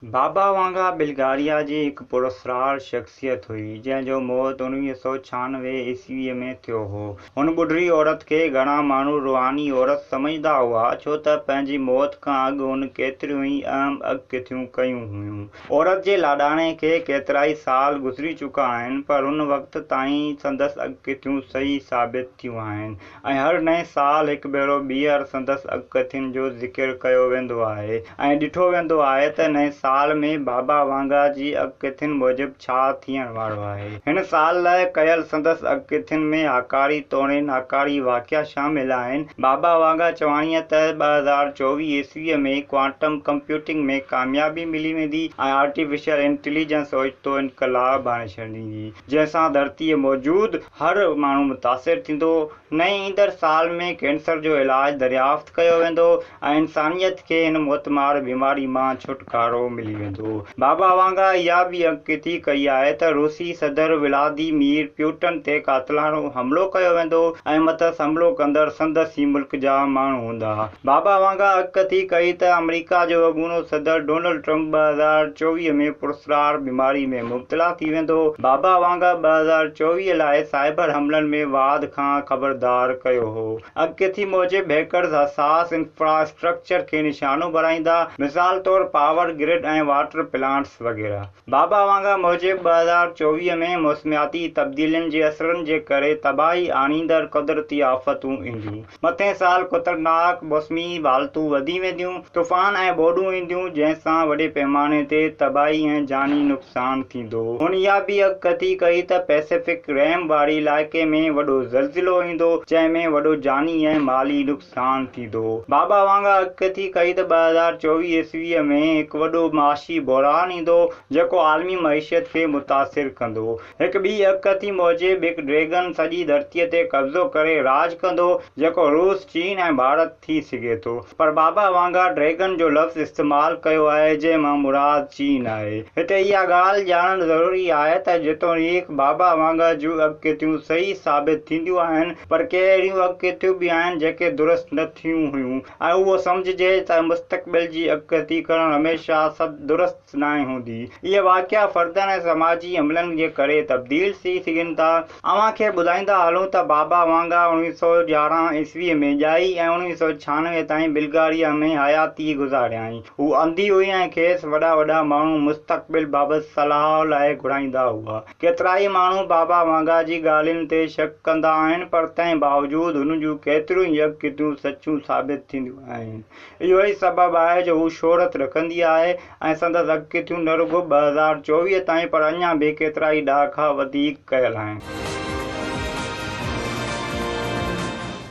बाबा वांगा बिल्गारिया जी हिकु पुरस्कार शख़्सियत हुई जंहिंजो मौत 1996 ईस्वीअ में थियो हो। हुन ॿुढड़ी औरत खे घणा माण्हू रूहानी औरत सम्झंदा हुआ छो त पंहिंजी मौत खां अॻु हुन केतिरियूं ई अहम अॻकथियूं कयूं हुयूं। औरत जे लाॾाणे खे केतिराई साल गुज़री चुका आहिनि पर हुन वक़्त ताईं संदसि अॻकथियूं सही साबित थियूं आहिनि ऐं हर नए साल हिकु भेरो ॿीहर संदसि अॻकथियुनि जो ज़िक्र कयो वेंदो आहे ऐं ॾिठो वेंदो आहे त नए साल में बाबा वांगा जी अॻकथियुनि मूजिबि छा थियण वारो आहे। हिन साल लाइ कयल संदसि अॻकथियुनि में हकारी तोड़े नाकारी वाक़िया शामिल आहिनि। बाबा वांगा चवाणीअ त 2024 ईस्वीअ में क्वांटम कंप्यूटिंग में कामयाबी मिली वेंदी ऐं आर्टिफिशियल इंटेलिजेंस ओचितो इनकलाब आणे छॾींदी जंहिंसां धरतीअ मौजूदु हर माण्हू मुतासिर थींदो। नए ईंदड़ साल में कैंसर जो इलाज दरियाफ़्त कयो वेंदो ऐं इंसानियत खे हिन मोतमार बीमारी मां छुटकारो मिली वेंदो। बाबा वांगा इहा बि अॻकथी कई आहे त रूसी सदर व्लादिमीर पुतिन ते क़ातिलानो हमिलो कयो वेंदो ऐं मथसि हमिलो कंदड़ संदसि ई मुल्क जा माण्हू हूंदा। बाबा वांगा अॻकथी कई त अमेरिका जो अॻूणो सदर डोनाल्ड ट्रंप 2024 में पुरस्कार बीमारी में मुब्तला थी वेंदो। बाबा वांगा 2024 लाइ साइबर हमलनि में वाध खां ख़बरदार कयो हो। अॻकथी मूजिबि हैकर्स हसास इंफ्रास्ट्रक्चर खे निशानो बणाईंदा, मिसाल तौरु पावर ग्रिड ऐं वाटर प्लांट्स वग़ैरह। बाबा वांगा मूजिबि 2024 में मौसमियाती तब्दीलियुनि जे असरनि जे करे तबाही आणींदड़ क़ुदरती आफ़तूं ईंदियूं। मथे साल ख़तरनाक मौसमी हालतूं वधी वेंदियूं, तूफ़ान ऐं ॿोॾूं ईंदियूं जंहिंसां वॾे पैमाने ते तबाही ऐं जानी नुक़सान थींदो। हुन इहा बि अॻकथी कई त पैसिफिक रिम वारी इलाइक़े में वॾो ज़लज़लो ईंदो जंहिं में वॾो जानी ऐं माली नुक़सान थींदो। बाबा वांगा अॻकथी कई त 2024 ईस्वीअ में हिकु वॾो माशी बहिरान ईंदो जेको आलमी मईशत खे मुतासिर कंदो। हिकु ॿी अॻकथी मूजिबि हिकु ड्रैगन सॼी धरतीअ ते कब्ज़ो करे राज कंदो जेको रूस, चीन ऐं भारत थी सघे थो, पर बाबा वांगा ड्रैगन जो लफ़्ज़ इस्तेमालु कयो आहे जंहिं मां मुराद चीन आहे। हिते इहा ॻाल्हि ॼाणणु ज़रूरी आहे त जेतोणीकि बाबा वांगा जूं अॻकथियूं सही साबित थींदियूं आहिनि पर के अहिड़ियूं अॻकथियूं बि आहिनि जेके दुरुस्त न थियूं हुयूं ऐं उहो सम्झिजे त मुस्तक़बिल जी अॻकथी करणु हमेशह दुरुस्त न हूंदी। इहे वाक़िया फ़र्दनि ऐं समाजी अमलनि जे करे तब्दील थी सघनि था। अव्हां खे ॿुधाईंदा हलूं त बाबा वांगा 1911 ईस्वीअ में ॼाई ऐं 1996 ताईं बिल्गारिया में हयाती गुज़ारियई। हू अंधी हुई ऐं खेसि वॾा वॾा माण्हू मुस्तक़बिल बाबति सलाह लाइ घुराईंदा हुआ। केतिराई माण्हू बाबा वांगा जी ॻाल्हियुनि ते शक कंदा आहिनि पर तंहिं बावजूदि हुन जूं केतिरियूं ई अॻकथियूं सचूं साबित थींदियूं आहिनि। इहो ई सबबु आहे जो हू शोहरत रखंदी आहे ऐं संदसि अॻकथियूं न रुॻो 2024 ताईं पर अञा बि केतिरा ई ॾहाका वधीक कयल आहिनि।